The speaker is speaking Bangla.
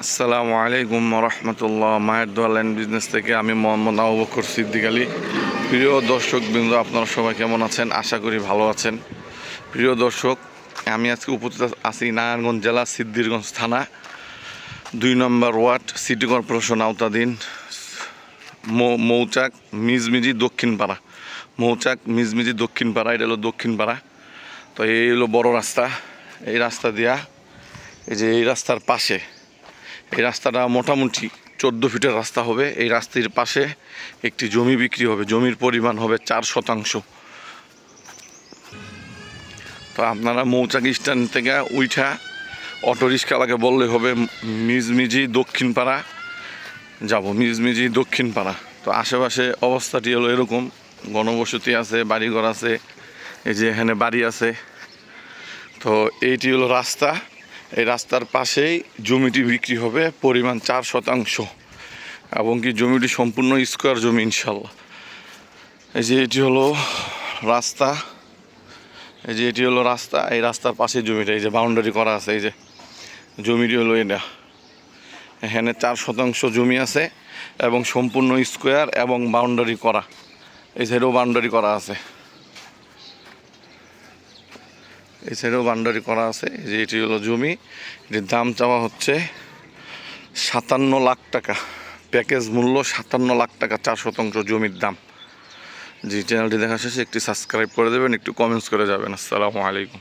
আসসালামু আলাইকুম রহমতুল্লাহ। মায়ের দোয়া ল্যান্ড বিজনেস থেকে আমি মোহাম্মদ আবু বকর সিদ্দিক আলী। প্রিয় দর্শকবৃন্দ, আপনারা সবাই কেমন আছেন? আশা করি ভালো আছেন। প্রিয় দর্শক, আমি আজকে উপস্থিত আছি নারায়ণগঞ্জ জেলা সিদ্ধিরগঞ্জ থানা 2 নম্বর ওয়ার্ড সিটি কর্পোরেশন আওতাধীন মৌচাক মিজমিজি দক্ষিণপাড়া। মৌচাক মিজমিজি দক্ষিণপাড়া, এটা হলো দক্ষিণপাড়া। তো এই হলো বড় রাস্তা। এই রাস্তা দিয়া এই রাস্তার পাশে, এই রাস্তাটা মোটামুটি 14 ফিটের রাস্তা হবে। এই রাস্তার পাশে একটি জমি বিক্রি হবে। জমির পরিমাণ হবে 4 শতাংশ। তো আপনারা মৌচাক স্ট্যান্ড থেকে উইঠা অটোরিক্সাওয়ালাকে বললে হবে মিজমিজি দক্ষিণপাড়া যাব, মিজমিজি দক্ষিণপাড়া। তো আশেপাশে অবস্থাটি হলো এরকম, ঘনবসতি আছে, বাড়িঘর আছে, এই যে এখানে বাড়ি আছে। তো এইটি হলো রাস্তা। এই রাস্তার পাশেই জমিটি বিক্রি হবে, পরিমাণ 4 শতাংশ, এবং কি জমিটি সম্পূর্ণ স্কোয়ার জমি ইনশাল্লাহ। এই যে এটি হলো রাস্তা, এই যে এটি হলো রাস্তা। এই রাস্তার পাশে জমিটা, এই যে বাউন্ডারি করা আছে, এই যে জমিটি হলো এটা। এখানে 4 শতাংশ জমি আছে এবং সম্পূর্ণ স্কোয়ার এবং বাউন্ডারি করা। এই সাইডেও বাউন্ডারি করা আছে, এই সাইডেও বাউন্ডারি করা আছে। যে এটি হলো জমি। এটির দাম চাওয়া হচ্ছে 57 লাখ টাকা। প্যাকেজ মূল্য 57 লাখ টাকা, 4 শতাংশ জমির দাম। জি, চ্যানেলটি দেখা শেষে একটি সাবস্ক্রাইব করে দেবেন, একটু কমেন্টস করে যাবেন। আসসালামু আলাইকুম।